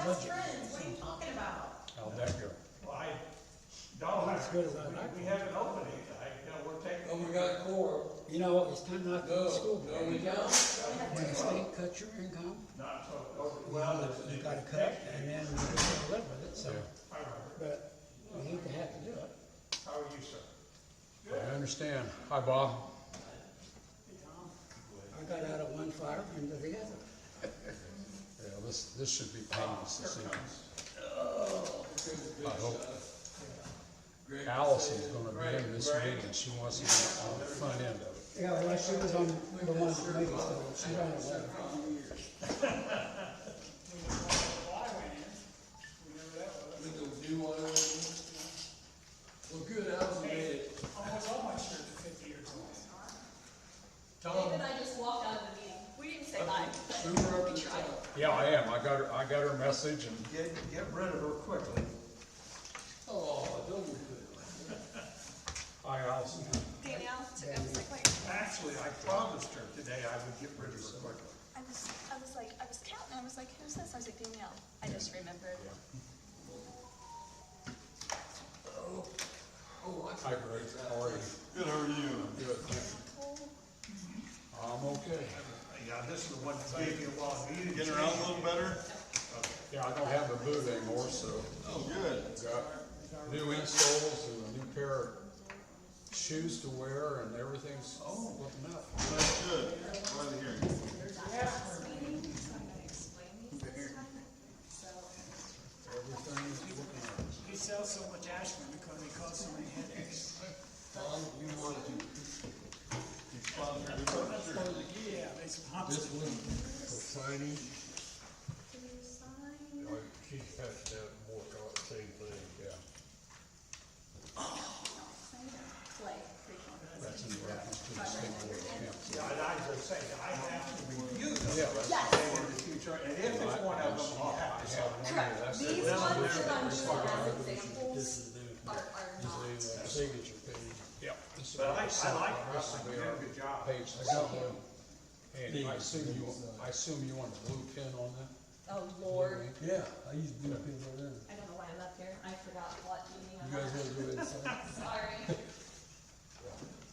budget. friends, what are you talking about? How'd that go? Well, Donald, Not as good as I'd like. we have an opening, we're taking. Oh, we got quorum. You know, it's time not to go to school. No, we don't. When the state cuts your income, Not so, well, you gotta cut, and then you just gotta live with it, so. I remember. But you hate to have to do it. How are you, sir? I understand. Hi, Bob. I got out of one fire into the other. Yeah, this should be painless this evening. I hope. Allison's gonna be in this meeting, she wants to be on the front end of it. Yeah, well, she was on the one that made it, so she ran away. We go do one. Well, good, Allison made it. Almost all my shirts are 50 years old. Tom, David and I just walked out of the meeting. We didn't say bye. Hoover up to the top. Yeah, I am. I got her message and Get rid of her quickly. Oh, don't be good. hi, Allison. Danielle took up the like, Actually, I promised her today I would get rid of her quickly. I was counting, I was like, who's this? I was like, Danielle. I just remembered. Oh, Hi, Greg. How are you? Good, how are you? Good. I'm okay. Yeah, this is the one that gave you a lot of meetings. Getting around a little better? Yeah, I don't have the boot anymore, so Oh, good. got new insoles and a new pair of shoes to wear and everything's looking up. That's good. Glad to hear you. Everything's looking up. He sells so much aspirin because he caused so many headaches. Tom, you wanted to. You sponsored the furniture. Yeah, they sponsor. This one for signing. She has to have more on the same thing, yeah. That's in reference to the state board of accounts. Yeah, and I was just saying, I have to review those Yeah. in the future, and if it's one of them, I'll have to sell one. That's These it. ones that I'm doing as examples are not. Signature page. Yeah. This is But I like this will Russell, be you did our a good job. Page to go. And I assume you want a blue pen on that? Oh, Lord. Yeah, I use blue pens on there. I don't know why I'm up here. I forgot what meeting I'm You guys on. wanna go ahead and sign? Sorry.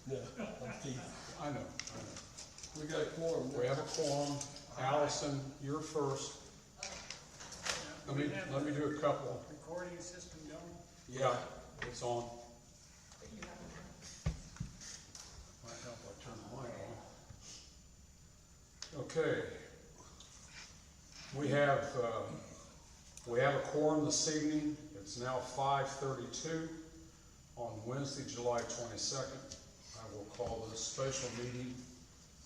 No, I'm teasing. I know. We got a quorum. We have a quorum. Allison, you're first. Let me do a couple. Recording system going. Yeah, it's on. Might help I turn the mic on. Okay. We have a quorum this evening. It's now 5:32 on Wednesday, July 22nd. I will call this special meeting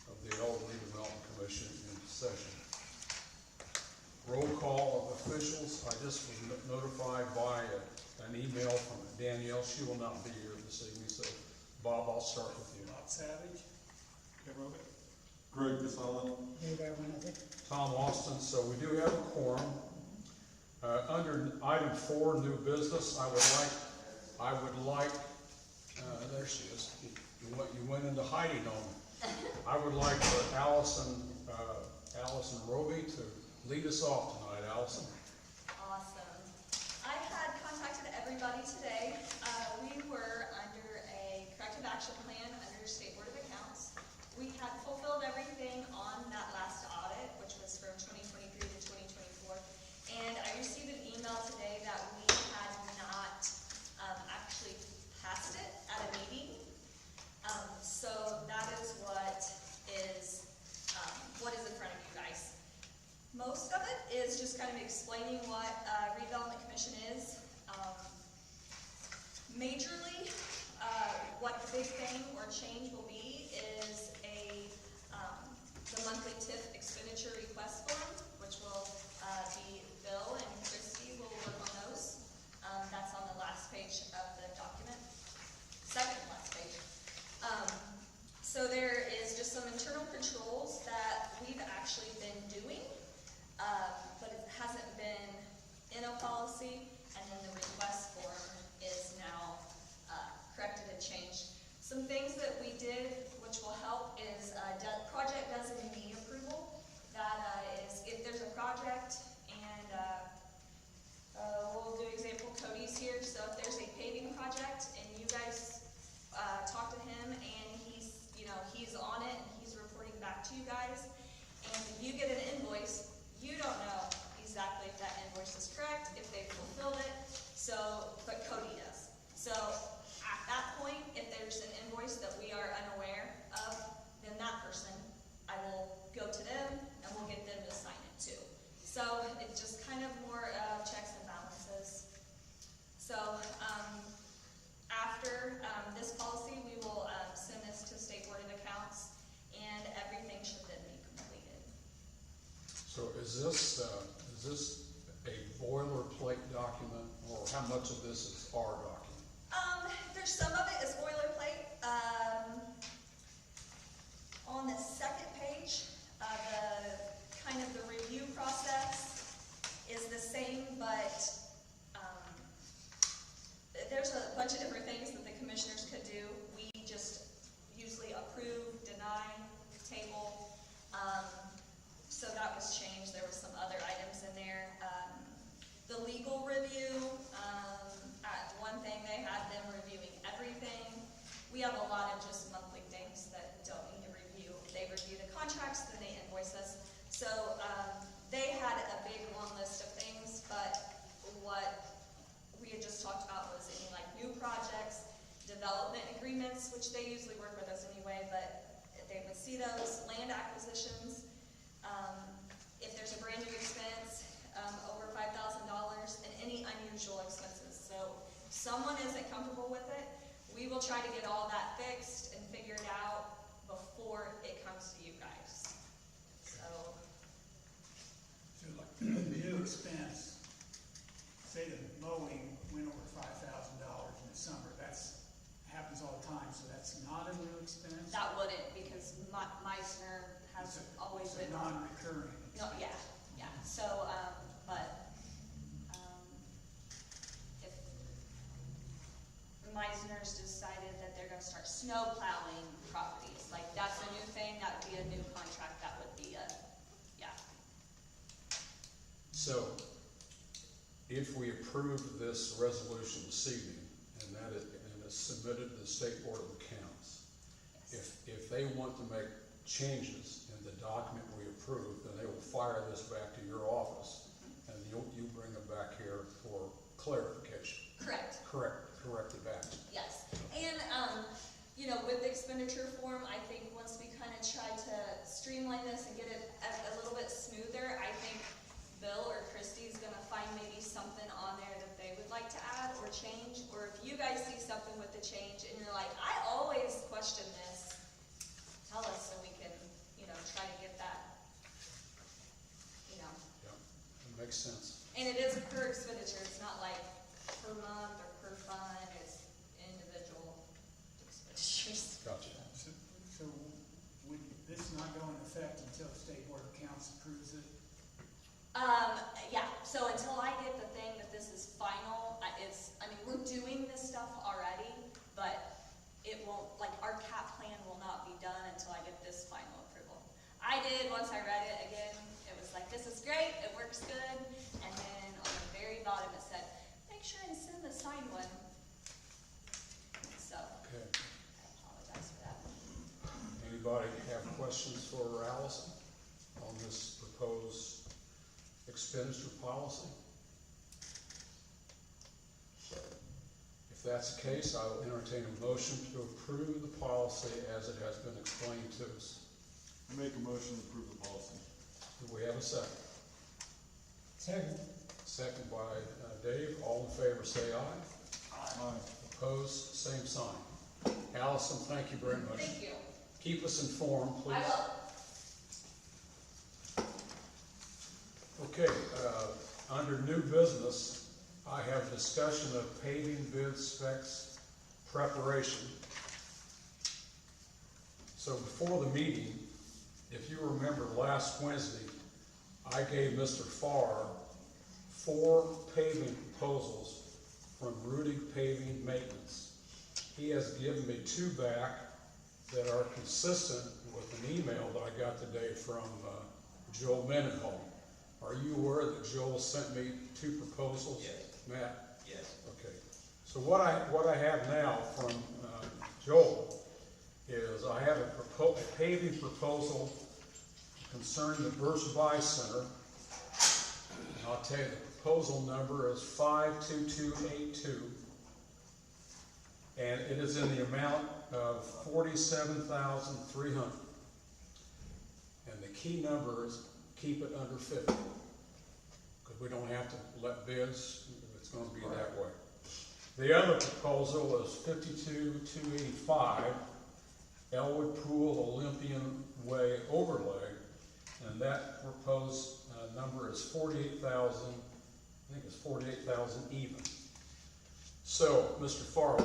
of the Elderly Development Commission in session. Roll call of officials. I just was notified by an email from Danielle. She will not be here this evening, so Bob, I'll start with you. Bob Savage. Kim Robert. Greg Casala. Dave Abernathy. Tom Austin, so we do have a quorum. Under item 4, new business, I would like, there she is. You went into hiding on me. I would like for Allison Roby to lead us off tonight. Allison. Awesome. I had contacted everybody today. We were under a corrective action plan under State Board of Accounts. We had fulfilled everything on that last audit, which was from 2023 to 2024. And I received an email today that we had not actually passed it at a meeting. So that is what is in front of you guys. Most of it is just kind of explaining what redevelopment commission is. Majorly, what the big thing or it's just kind of more checks and balances. So, after this policy, we will send this to State Board of Accounts, and everything should then be completed. So is this a boilerplate document, or how much of this is our document? There's some of it is boilerplate. On the second page, the kind of the review process is the same, but there's a bunch of different things that the commissioners could do. We just usually approve, deny, table. So that was changed. There were some other items in there. The legal review, one thing they had them reviewing everything. We have a lot of just monthly things that don't need to review. They review the contracts, then they invoice us. So they had a big long list of things, but what we had just talked about was any like new projects, development agreements, which they usually work with us anyway, but they would see those, land acquisitions, if there's a brand new expense, over $5,000, and any unusual expenses. So if someone isn't comfortable with it, we will try to get all that fixed and figured out before it comes to you guys. So like the new expense, say the mowing went over $5,000 in the summer, happens all the time, so that's not a new expense? that wouldn't, because Meissner has always It's a been. non-recurring. No, yeah, yeah, so, if Meissner's decided that they're gonna start snow plowing properties, like, that's a new thing, that would be a new contract, that would be yeah. So, if we approve this resolution this evening, and it's submitted to the State Board of Accounts, if they want to make changes in the document we approve, then they will fire this back to your office, and you bring it back here for clarification. Correct. Corrected back. Yes, and, with the expenditure form, I think once we kind of try to streamline this and get it a little bit smoother, I think Bill or Christy's gonna find maybe something on there that they would like to add or change, or if you guys see something with the change and you're like, I always question this, tell us so we can, try to get that, Yeah, it makes sense. And it is per expenditure, it's not like per month or per fund, it's individual expenditures. Gotcha. So would this not go into effect until the State Board of Accounts approves it? Yeah, so until I get the thing that this is final, we're doing this stuff already, but it won't, like, our cap plan will not be done until I get this final approval. I did, once I read it again, it was like, this is great, it works good, and then on the very bottom it said, make sure and send the signed one. So, Okay. I apologize for that. Anybody have questions for Allison on this proposed expenditure policy? If that's the case, I will entertain a motion to approve the policy as it has been explained to us. Make a motion to approve the policy. Do we have a second? Second. Second by Dave. All in favor say aye. Aye. Opposed, same sign. Allison, thank you very much. Thank you. Keep us informed, please. I will. Okay, under new business, I have discussion of paving bid specs preparation. So before the meeting, if you remember last Wednesday, I gave Mr. Farr 4 paving proposals from Rudig Paving Maintenance. He has given me 2 back that are consistent with an email that I got today from Joel Mendenhall. Are you aware that Joel sent me 2 proposals? Yes. Matt? Yes. Okay. So what I have now from Joel is I have a paving proposal concerning the Birch-By Center. And I'll tell you, the proposal number is 52282. And it is in the amount of $47,300. And the key number is keep it under 50. Because we don't have to let bids, it's gonna be that way. The other proposal is 52,285 Elwood Pool Olympian Way overlay, and that proposed number is 48,000, I think it's 48,000 even. So, Mr. Farr,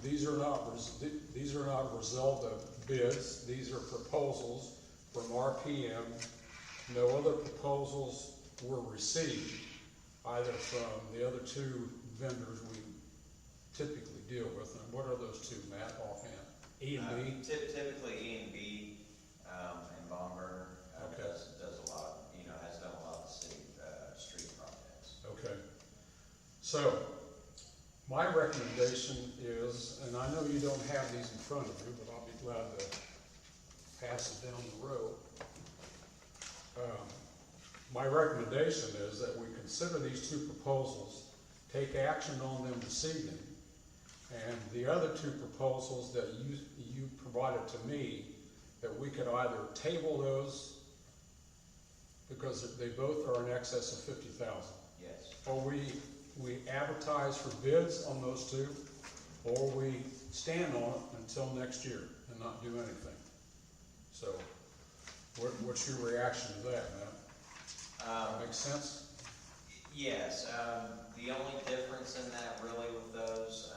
these are not a result of bids, these are proposals from RPM. No other proposals were received, either from the other two vendors we typically deal with. And what are those two, Matt, offhand? E and B? Typically E and B, and Baumgartner, Okay. does a lot, has done a lot of city, street projects. Okay. So, my recommendation is, and I know you don't have these in front of you, but I'll be glad to pass it down the road. My recommendation is that we consider these two proposals, take action on them this evening, and the other two proposals that you provided to me, that we could either table those, because they both are in excess of 50,000. Yes. Or we advertise for bids on those two, or we stand on it until next year and not do anything. So, what's your reaction to that, Matt? Makes sense? Yes, the only difference in that really with those,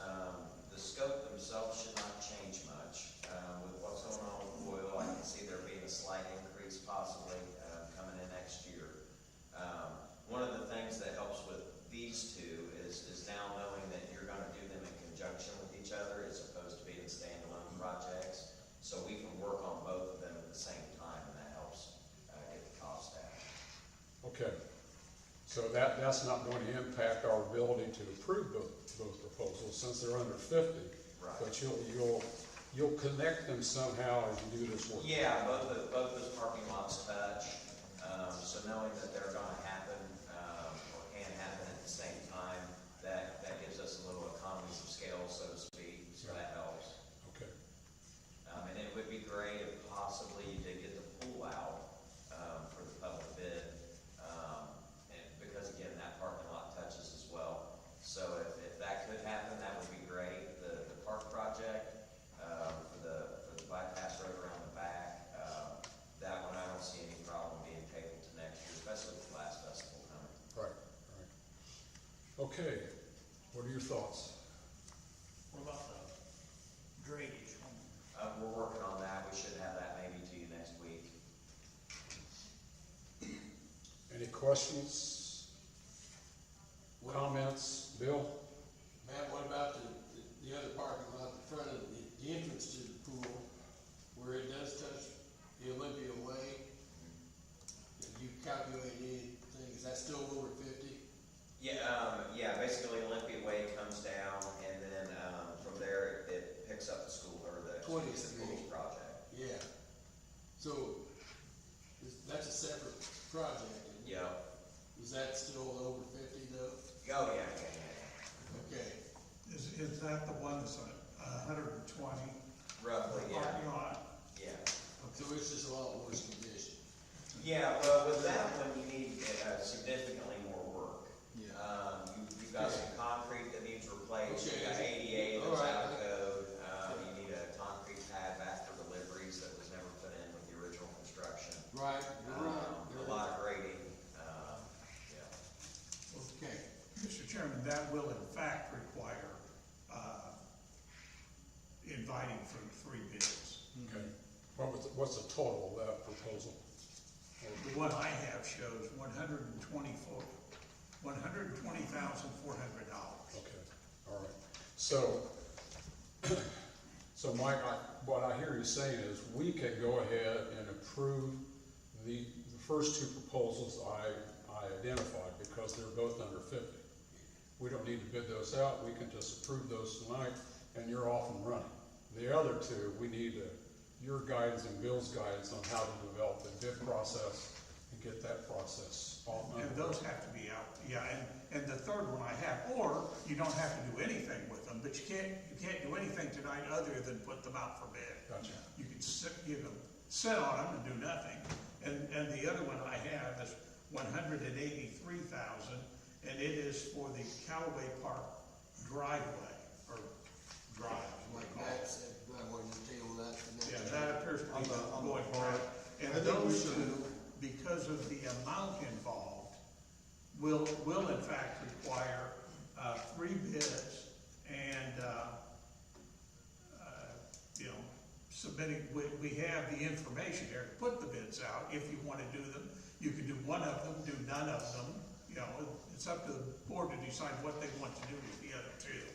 the scope themselves should not change much. With what's going on with oil, I can see there being a slight increase possibly coming in next year. One of the things that helps with these two is now knowing that you're going to do them in conjunction with each other as opposed to being standalone projects. So we can work on both of them at the same time, and that helps get the cost down. Okay. So that's not going to impact our ability to approve those proposals since they're under 50. Right. But you'll connect them somehow as you do this work. Yeah, both those parking lots touch, so knowing that they're gonna happen, or can happen at the same time, that gives us a little economies of scale, so to speak, so that helps. Okay. And it would be great if possibly you did get the pool out, for the public bid, and because again, that parking lot touches as well. So if that could happen, that would be great. The park project, for the bypass road around the back, that one I don't see any problem being tabled to next year, especially with the last festival coming. Right. Okay. What are your thoughts? What about the drainage? We're working on that. We should have that maybe to you next week. Any questions? Comments? Bill? Matt, what about the other parking lot in front of the entrance to the pool, where it does touch the Olympia Way? Have you calculated anything, is that still over 50? Yeah, basically Olympia Way comes down, and then, from there, it picks up the school, or the 20th schools Street. project. Yeah. So, that's a separate project, and Yeah. is that still over 50 though? Oh, yeah. Okay, Is that the one that's 120? Roughly, yeah. Parking lot? Yeah. so it's just a lot worse condition. Yeah, well, with that one, you need significantly more work. Yeah. You've got some concrete that needs replaced, Okay. you got ADA All that's right. out of code, you need a concrete pad back for deliveries that was never put in with the original construction. Right, you're right. A lot of grading, yeah. Okay, Mr. Chairman, that will in fact require inviting for 3 bids. Okay. What's the total of that proposal? The one I have shows $120,400. Okay, all right. So Mike, what I hear you saying is we can go ahead and approve the first two proposals I identified because they're both under 50. We don't need to bid those out, we can just approve those tonight and you're off and running. The other two, we need your guidance and Bill's guidance on how to develop the bid process and get that process all And underway. those have to be out, yeah, and the third one I have, or you don't have to do anything with them, but you can't do anything tonight other than put them out for bid. Gotcha. You can sit on them and do nothing. And the other one I have is $183,000, and it is for the Callaway Park driveway, or drive, what Like we call Matt it. said, I want to table that for next. Yeah, that appears to be On the going part- right. And I think we those should- two, because of the amount involved, will in fact require, 3 bids and, you know, submitting, we have the information here to put the bids out. If you wanna do them, you can do one of them, do none of them, you know, it's up to the board to decide what they want to do with the other 2.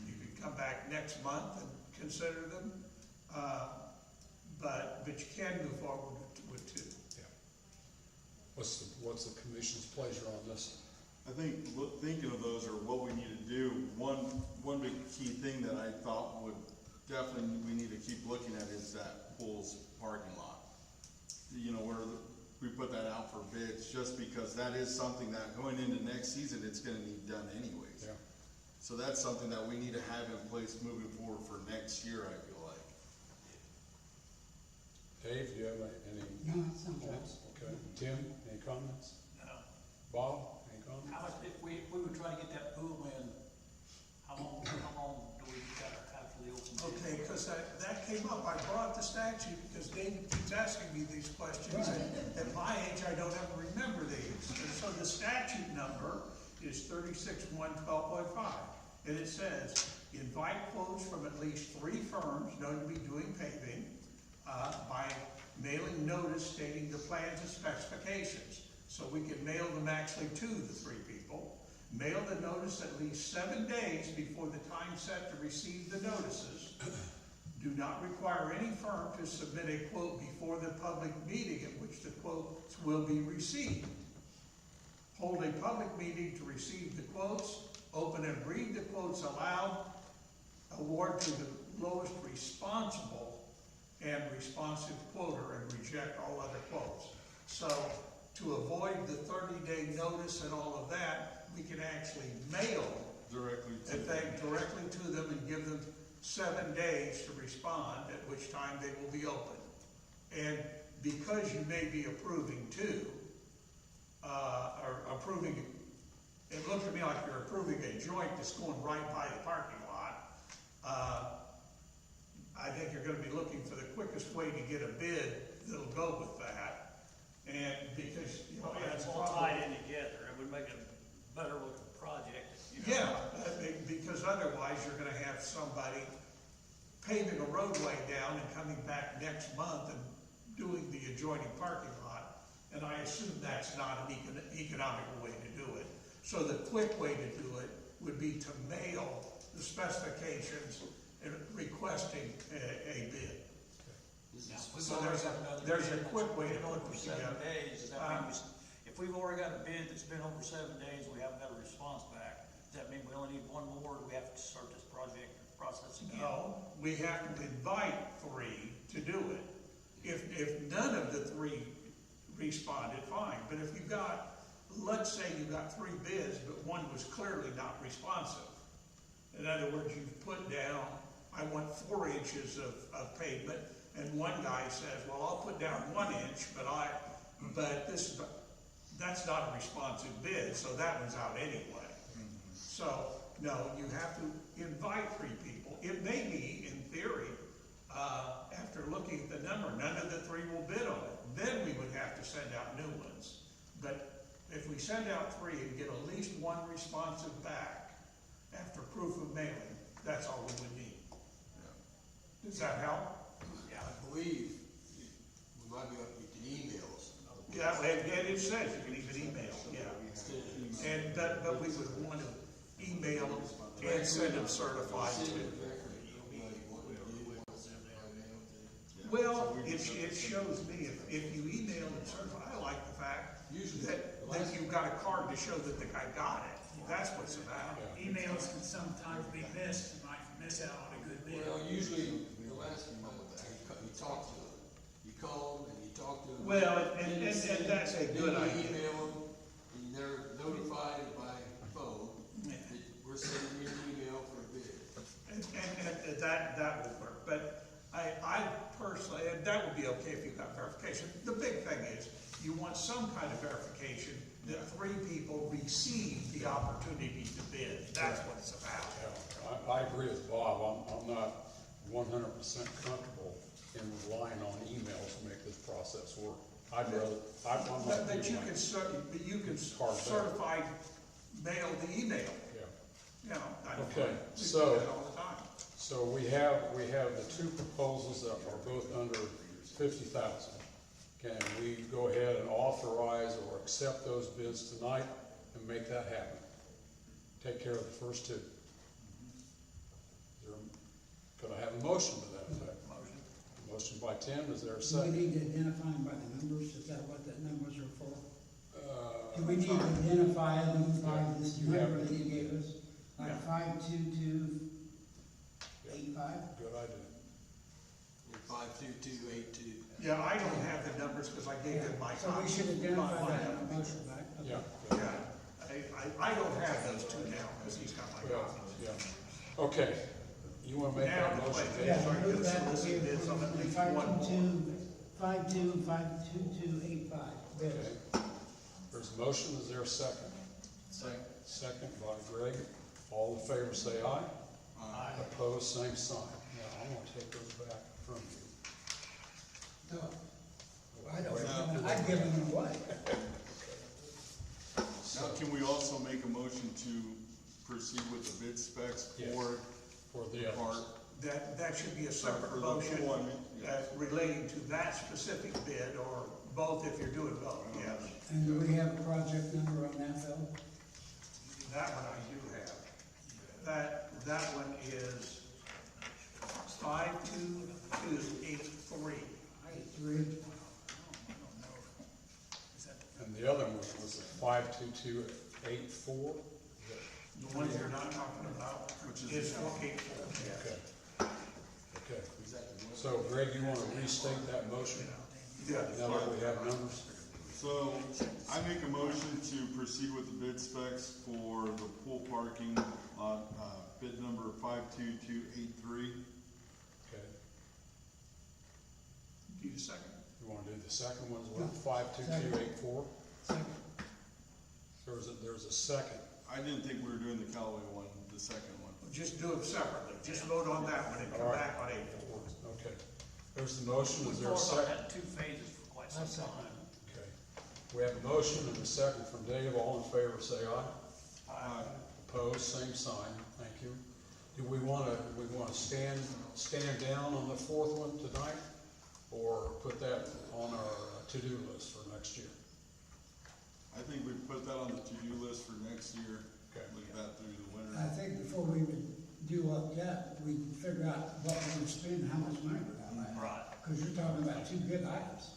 You can come back next month and consider them, but you can move forward with 2. Yeah. What's the commission's pleasure on this? I think, thinking of those are what we need to do, one big key thing that I thought would definitely, we need to keep looking at is that pool's parking lot. You know, where we put that out for bids, just because that is something that going into next season, it's gonna need done anyways. Yeah. So that's something that we need to have in place moving forward for next year, I feel like. Dave, do you have any No, that sounds right. comments? Okay. Tim, any comments? No. Bob, any comments? How much, if we would try to get that pool in, how long do we got after the open bid? Okay, because that came up, I brought the statute, because David keeps asking me these questions, and at my age, I don't ever remember these. And so the statute number is 36-1-12.5, and it says, invite quotes from at least 3 firms known to be doing paving, by mailing notice stating the plans and specifications. So we can mail them actually to the 3 people. Mail the notice at least 7 days before the time set to receive the notices. Do not require any firm to submit a quote before the public meeting at which the quotes will be received. Hold a public meeting to receive the quotes, open and read the quotes aloud, award to the lowest responsible and responsive quoter, and reject all other quotes. So to avoid the 30-day notice and all of that, we can actually mail Directly to. directly to them and give them 7 days to respond, at which time they will be open. And because you may be approving 2, or approving, it looks to me like you're approving a joint that's going right by the parking lot. I think you're gonna be looking for the quickest way to get a bid that'll go with that. And because, you know. Oh, yeah, it's all tied in together, it would make a better looking project, you know? Yeah, because otherwise you're gonna have somebody paving a roadway down and coming back next month and doing the adjoining parking lot. And I assume that's not an economical way to do it. So the quick way to do it would be to mail the specifications and requesting a bid. Now, if we've So already there's got another there's a bid quick that's way to been put over this 7 together. days, does that mean, if we've already got a bid that's been over 7 days, we haven't got a response back, does that mean we only need 1 more, or do we have to start this project process again? No, we have to invite 3 to do it. If none of the 3 responded, fine, but if you got, let's say you got 3 bids, but 1 was clearly not responsive. In other words, you've put down, I want 4 inches of pavement, and one guy says, well, I'll put down 1 inch, but that's not a responsive bid, so that one's out anyway. So, no, you have to invite 3 people. It may be, in theory, after looking at the number, none of the 3 will bid on it. Then we would have to send out new ones. But if we send out 3 and get at least 1 responsive back after proof of mailing, that's all we would need. Does that help? Yeah, I believe we might be, you can email us. Yeah, and it says you can even email, yeah. And, but we would want to email them and send them certified too. Well, it shows me, if you email and certify, I like the fact that you've got a card to show that the guy got it. That's what's about. Emails can sometimes be missed, you might miss out on a good bid. Well, usually, the last month, you talk to them, you call them and you talk to them. Well, and that's a good Then you idea. email them, and they're notified by phone Yeah. that we're sending you an email for a bid. And that will work, but I personally, and that would be okay if you got verification. The big thing is, you want some kind of verification that 3 people received the opportunity to bid. That's what it's about. Yeah, I agree with Bob. I'm not 100% comfortable in relying on emails to make this process work. I'm not. But you can Hard certify mail the email. Yeah. You know, Okay, we so- do that all the time. So we have the 2 proposals that are both under 50,000. Can we go ahead and authorize or accept those bids tonight and make that happen? Take care of the first 2. Could I have a motion to that effect? Motion by Tim, is there a Do we second? need to identify them by the numbers? Is that what the numbers are for? Do we Uh, need to identify them by this You have- number that you gave us? Yeah. Like 52285? Good idea. 52282. Yeah, I don't have the numbers because I gave them my So we copy. should identify my- that in the motion, right? Okay. Yeah. Yeah, I don't have those 2 now because he's got my Yeah, copies. yeah. Okay, you wanna make Now, that motion? wait. Yeah, So I move could that to solicit be bids on at least one more. 52285 bids. Okay. There's a motion, is there a second? Second by Greg. All in favor say aye. Aye. Opposed, same sign. Now, I'm gonna take those back from you. No, I don't, I'd given them away. Now, can we also make a motion to proceed with the bid specs Yes. For the part? others. That should be a separate For the motion one, yeah. relating to that specific bid or both if you're doing both, yes. And do we have a project number on that, Phil? That one I do have. That one is 52283. 3. And the other one was 52284. The one you're not talking about is 484, yes. Okay. Okay. So Greg, you wanna restate that motion Yeah. now that we have numbers? So, I make a motion to proceed with the bid specs for the pool parking lot, bid number 52283. Okay. Need a second? You wanna do the second one as well? No. 52284? Second. There's a second. I didn't think we were doing the Callaway one, the second one. Just do them separately. Just vote on that one and come All right. back on 84. Okay. There's the motion, We is there a talked about second? that in 2 phases for quite some time. Okay. We have a motion and a second from Dave, all in favor say aye. Opposed, same sign, thank you. Do we wanna stand down on the 4th one tonight? Or put that on our to-do list for next year? I think we put that on the to-do list for next year, Okay. look at that through the I winter. think before we would do all that, we figure out what we're gonna spend, and how much money we're gonna have. Right. Because you're talking about 2 big items.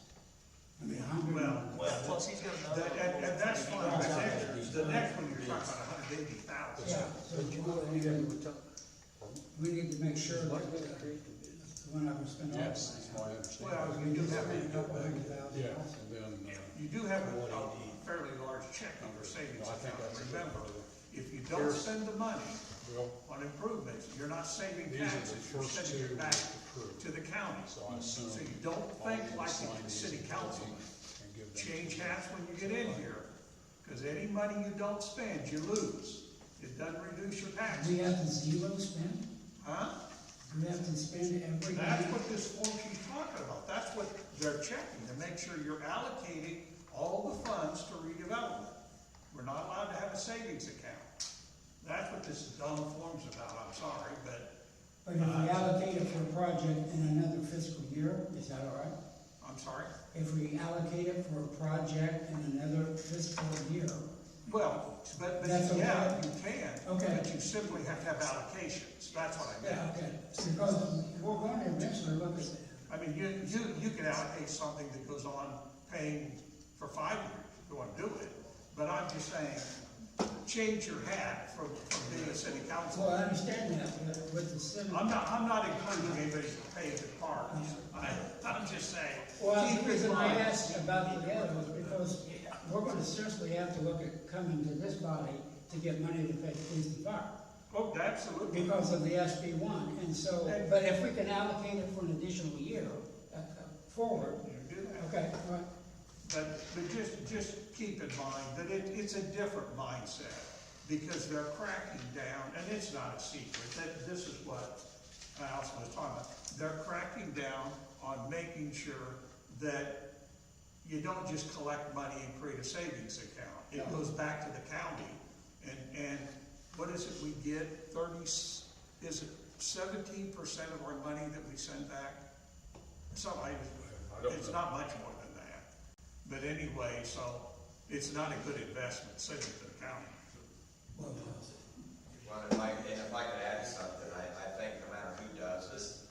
I mean, 100. Well, plus he's got another. And that's fine. The next one, you're talking about 180,000. Yeah, so we need to make sure that we're not gonna spend all the Yes, that's my money. understanding. Well, you do have A couple $100,000. Yeah, and then, You do have a fairly large check on your savings I think account. that's. Remember, if you don't spend the money Well, on improvements, you're not saving these are the taxes, you're first sending 2 it back approved. to the county. So I assume. So you don't all think of like us sign the these city councilman. and give them- Change hats when you get in here, because any money you don't spend, you lose. It doesn't reduce your Do we taxes, have to zero spend? huh? Do we have to spend every That's year? what this form she's talking about, that's what they're checking, to make sure you're allocating all the funds to redevelopment. We're not allowed to have a savings account. That's what this dumb form's about, I'm sorry, but, But if we allocate it for a project in another fiscal year, is that all right? I'm sorry. If we allocate it for a project in another fiscal year, Well, but That's yeah, okay. you can, Okay. but you simply have to have allocations, that's what I yeah, meant. okay, because we're going to eventually look at, I mean, you can allocate something that goes on paying for 5 years, if you wanna do it, but I'm just saying, change your hat from being a city well, council. I understand that, but with the city. I'm not including anybody who pays the parks, I'm just saying. Well, keep the in reason I mind- asked about the other was because we're gonna seriously have to look at coming to this body to get money to pay police and fire. Oh, absolutely. Because of the SB 1, and so, but if we can allocate it for an additional year, forward, You do that. okay, all right. But just keep in mind that it's a different mindset, because they're cracking down, and it's not a secret, that this is what Allison was talking about. They're cracking down on making sure that you don't just collect money and create a savings account. It goes back to the county, and what is it we get, 30, is it 17% of our money that we send back? Something, it's not much more than that. But anyway, so it's not a good investment, send it to the county. Well, if I could add something, I think no matter who does this,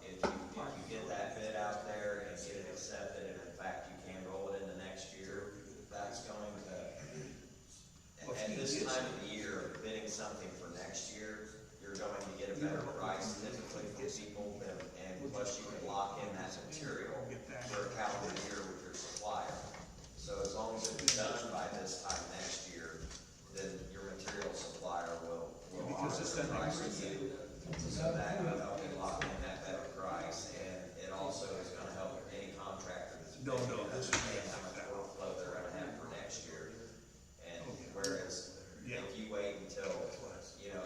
if you get that bid out there and get it accepted, and in fact you can roll it into next year, that's going to, at this time of the year, bidding something for next year, you're going to get a better price typically from people, and plus you can lock in that material for a calendar year with your supplier. So as long as it's done by this time next year, then your material supplier will honor the price to you. So that will help you lock in that better price, and it also is gonna help any contractor that's bidding to understand how much workflow they're gonna have for next year. And whereas, if you wait until,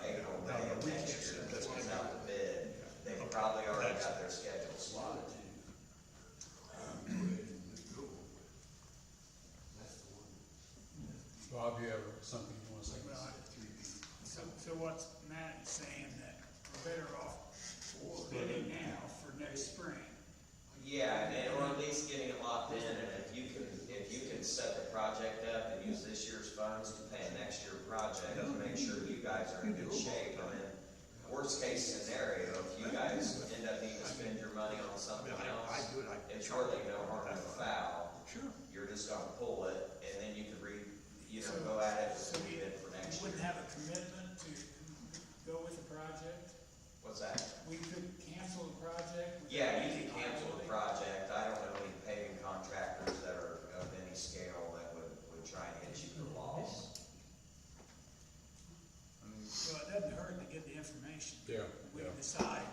April, May of next year to put this out to bid, they've probably already got their schedule slotted. Bob, you have something you want to say? So what's Matt is saying, that we're better off bidding now for next spring? Yeah, or at least getting it locked in, and if you can set the project up and use this year's funds to pay a next year project to make sure you guys are in good shape. I mean, worst case scenario, if you guys end up needing to spend your money on something else, it's really no harm no foul. Sure. You're just gonna pull it, and then you can go at it So with we bid for next year. wouldn't have a commitment to go with the project? What's that? We could cancel the project? Yeah, you can cancel the project. I don't know any paving contractors that are of any scale that would try and hit you for loss. Well, it doesn't hurt to get the information. Yeah, We yeah. can decide.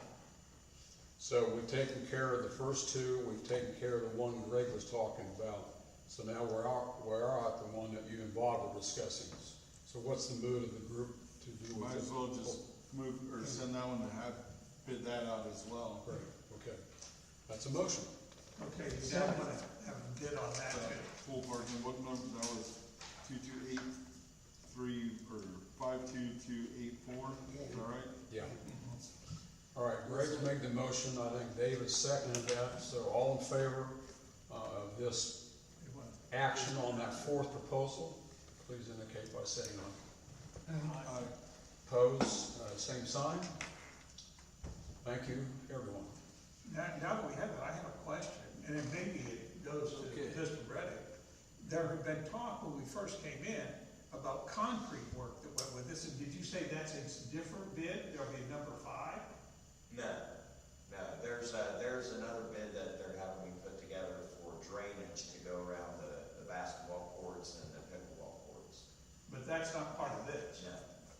So we've taken care of the first two, we've taken care of the one Greg was talking about. So now we're at the one that you and Bob are discussing. So what's the mood of the group to do with Might it? as well just move, or send that one to have, bid that out as well. Great, okay. That's a motion. Okay, you now wanna have a bid on that too. Full parking, what number, that was 2283, or 52284, is that right? Yeah. All right, Greg's made the motion, I think David seconded that, so all in favor of this action on that fourth proposal, please indicate by saying aye. Opposed, same sign. Thank you, everyone. Now that we have it, I have a question, and then maybe it goes to Mr. Reddick. There had been talk when we first came in about concrete work that went with this, and did you say that's a different bid? There'll be a number 5? No, there's another bid that they're having me put together for drainage to go around the basketball courts and the pickleball courts. But that's not part of this. No,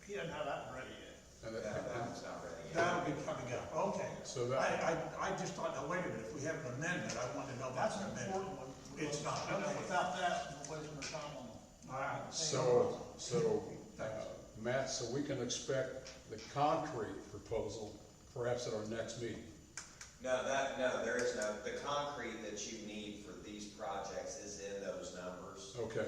He doesn't have that ready yet. And that one's not ready yet. That'll be coming up, okay. So that- I just thought, now wait a minute, if we have an amendment, I want to know about That's the an amendment. important one. It's not, You know, okay. without that, we're wasting our time on All right. So, Matt, so we can expect the concrete proposal perhaps at our next meeting. No, there is no, the concrete that you need for these projects is in those numbers. Okay,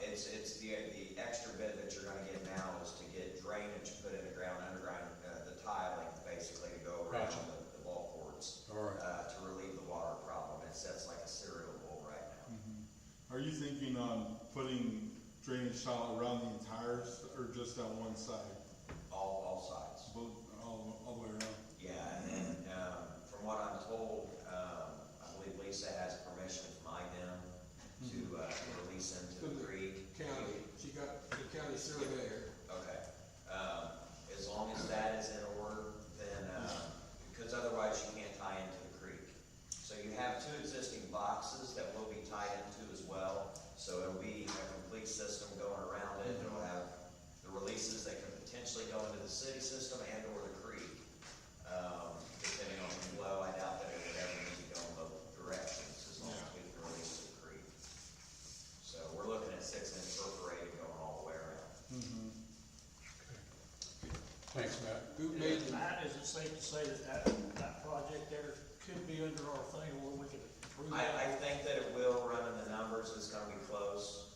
It's the extra bid that you're gonna get now is to get drainage put in the ground, underground, the tiling basically to go around Gotcha. the ball courts. all right. To relieve the water problem. It sets like a cereal bowl right now. Are you thinking on putting drainage tile around the entire, or just on one side? All sides. Both, all the way around? Yeah, and from what I'm told, I believe Lisa has permission from IDEM to release into the creek. County, she got the county surveyor. Okay, as long as that is in order, then, because otherwise you can't tie into the creek. So you have 2 existing boxes that will be tied into as well, so it'll be a complete system going around it. It'll have the releases that could potentially go into the city system and or the creek, depending on the flow. I doubt that it would ever need to go in both directions, as long as we can release the Thanks, Matt. Who made the, Matt, is it safe to say that that project there could be under our thing, or we could approve I that? think that it will run in the numbers, it's gonna be close.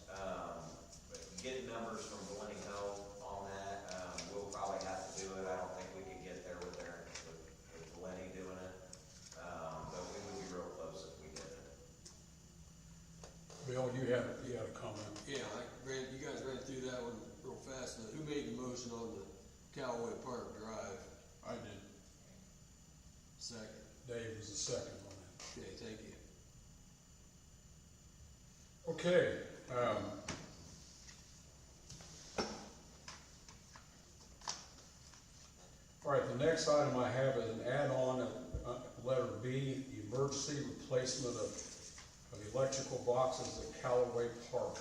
Getting numbers from Delaney Hill on that, we'll probably have to do it. I don't think we could get there with Delaney doing it. But we would be real close if we did it. Bill, you had a comment. yeah, you guys ran through that one real fast. Now, who made the motion on the Callaway Park Drive? I did. Second. Dave was the second on that. Okay, thank you. Okay, all right, the next item I have is an add-on, letter B, the emergency replacement of electrical boxes at Callaway Park.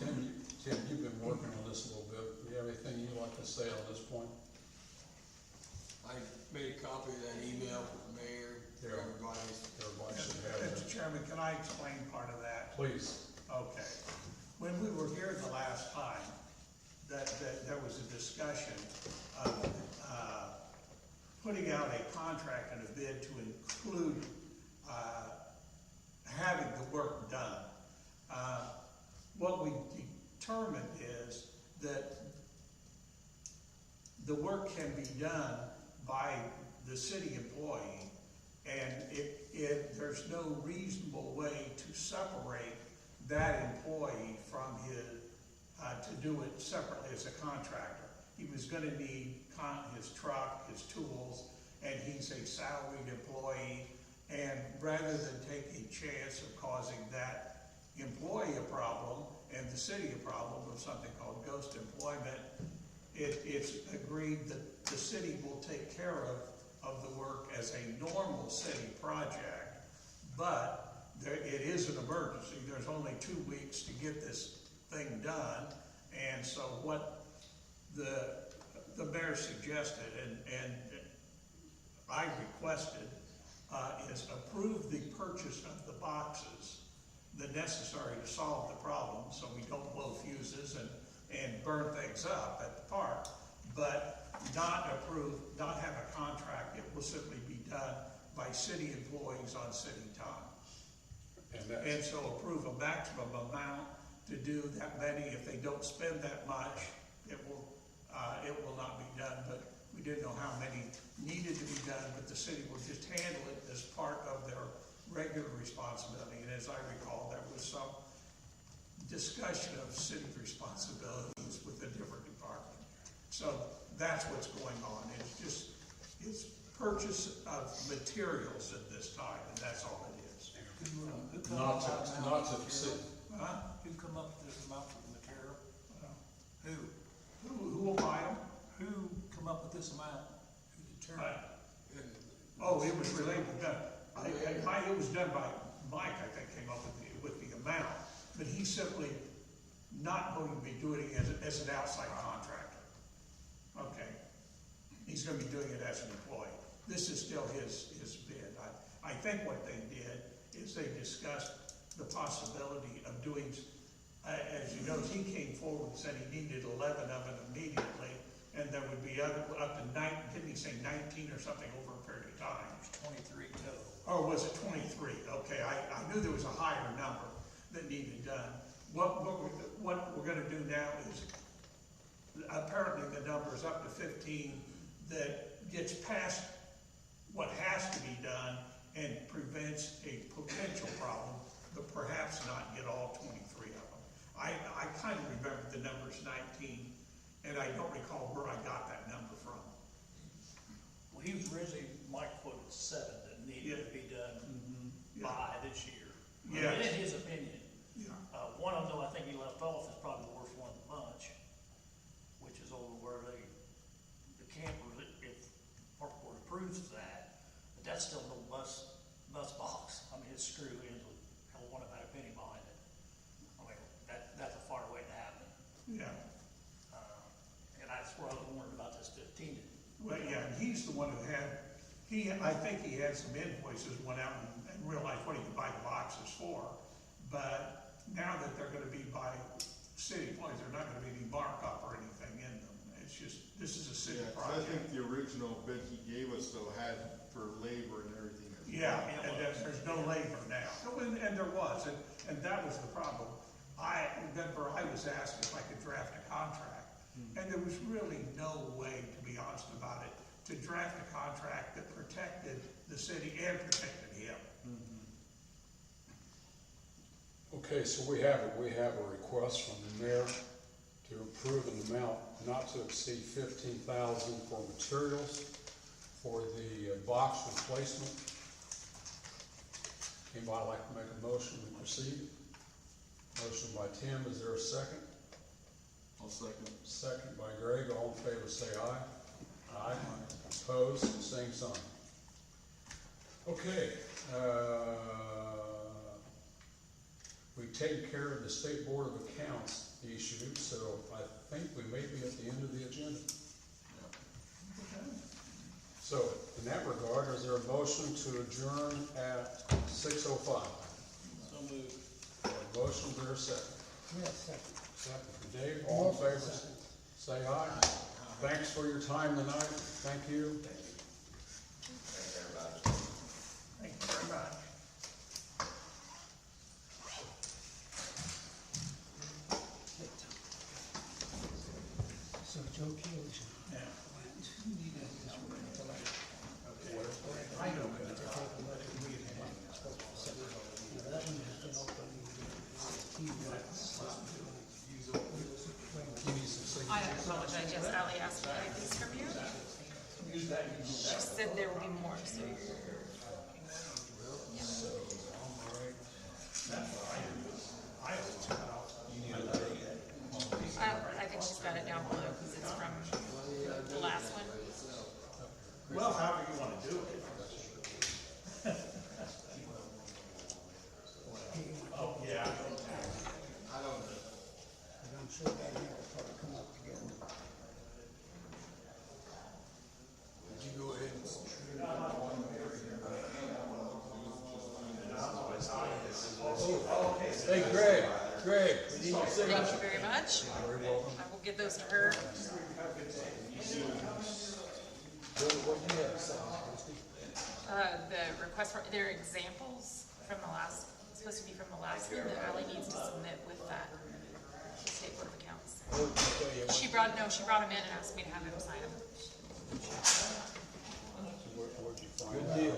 Tim, you've been working on this a little bit. Do you have anything you'd like to say on this point? I made a copy of that email for the mayor, for Yeah. everybody. Everybody should have Mr. that. Chairman, can I explain part of that? Please. Okay. When we were here the last time, that there was a discussion of, putting out a contract and a bid to include, having the work done. What we determined is that the work can be done by the city employee, and there's no reasonable way to separate that employee from to do it separately as a contractor. He was gonna need his truck, his tools, and he's a salaried employee, and rather than take a chance of causing that employee a problem and the city a problem of something called ghost employment, it's agreed that the city will take care of the work as a normal city project, but it is an emergency. There's only 2 weeks to get this thing done, and so what the mayor suggested and I requested is approve the purchase of the boxes that necessary to solve the problem, so we don't blow fuses and burn things up at the park, but not have a contract. It will simply be done by city employees on city time. And so approve a maximum amount to do that many. If they don't spend that much, it will not be done, but we didn't know how many needed to be done, but the city will just handle it as part of their regular responsibility. And as I recall, there was some discussion of city responsibilities with a different department. So that's what's going on. It's purchase of materials at this time, and that's all it is. Who come Not up with to, that not amount to of the city. material? Huh? Who come up with this amount for the material? Who? Who will buy them? Who come up with this amount? Who determined? Oh, it was related to it was done by Mike, I think, came up with the amount, but he's simply not going to be doing it as an outside contractor. Okay, he's gonna be doing it as an employee. This is still his bid. I think what they did is they discussed the possibility of doing, as you know, he came forward and said he needed 11 of them immediately, and there would be up to 9, didn't he say 19 or something over a period of time? 23 total. Or was it 23? Okay, I knew there was a higher number that needed done. What we're gonna do now is, apparently the number is up to 15 that gets past what has to be done and prevents a potential problem, but perhaps not get all 23 of them. I kind of remember the number's 19, and I don't recall where I got that number from. Well, he was originally, Mike quoted 7 that needed to be done Yeah. by this year. Yes. In his opinion. Yeah. One of them, though, I think he left off is probably the worst one of the bunch, which is over where the camper, if Park Board approves that, but that's still no bus box. I mean, it's screwed into, hell, one about a penny behind it. I mean, that's a far way to happen. Yeah. And that's where I was wondering about this 15. Well, yeah, and he's the one who I think he had some invoices, went out and realized what he could buy the boxes for. But now that they're gonna be by city employees, they're not gonna be any markup or anything in them. It's it's just, this is a city Yeah, 'cause I project. think the original bid he gave us though had for labor and everything. as well. Yeah, and there's no labor now. And there was, and that was the problem. I remember I was asked if I could draft a contract, and there was really no way, to be honest about it, to draft a contract that protected the city and protected him. Okay, so we have a request from the mayor to approve an amount not to exceed $15,000 for materials for the box replacement. Anybody like to make a motion to proceed? Motion by Tim, is there a second? I'll second. Second by Greg, all in favor say aye. Aye. Opposed, same sign. Okay, we've taken care of the State Board of Accounts issue, so I think we may be at the end of the agenda. So, in that regard, is there a motion to adjourn at 6:05? So moved. A motion, is there a second? Yes, second. Second from Dave, all in favor, Second. say aye. Thanks for your time tonight, thank you. Thanks, everybody. Thank you very much. So Joe Keels. Yeah. I know. That one has been open. I apologize, yes, Ally asked me these from you. She said there will be more, so you're. I think she's got it down below, because it's from the last one. Well, however you wanna do it. Oh, yeah. I don't know. And I'm sure that here will probably come up together. Did you go ahead and? Hey, Greg, we need your Thank you signature. very much. I will get those to her. What do you have to say, Christie? The request for, they're examples from the last, supposed to be from the last one that Ally needs to submit with that, the State Board of Accounts. Oh, I'll tell you what. She brought them in and asked me to have him sign them. Where'd you find Good that? deal.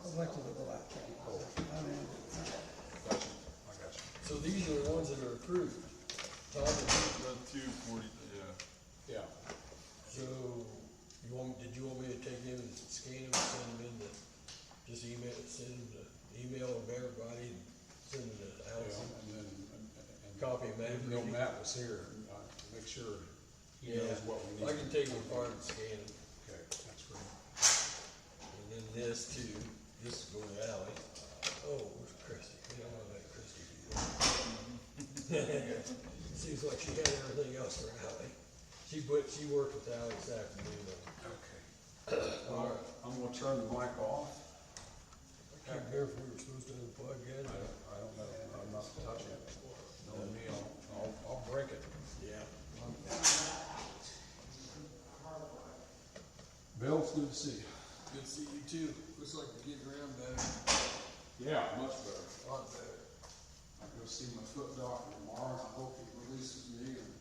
I'd like to go out there. I mean, Gotcha, I got you. So these are the ones that are approved. Tom, The 240, yeah. Yeah, so did you want me to take them and scan them and send them in just send them the email of everybody and send them to Allison? and Copy of Matt. even though Matt was here, make sure he knows what we need. I can take them apart and scan them. Okay, that's great. And then this too, this is going to Ally. Oh, where's Christie? We don't want to let Christie do that. Seems like she had everything else for Ally. She worked with Ally this afternoon. Okay. Well, I'm gonna turn the mic off. I can't remember if we were supposed to unplug it. I don't know, I'm not touching it. No, me, I'll break it. Yeah. Bill, it's good to see you. Good to see you too. Looks like you're getting around better. Yeah, much better. A lot better. I go see my foot doctor tomorrow, I hope he releases me and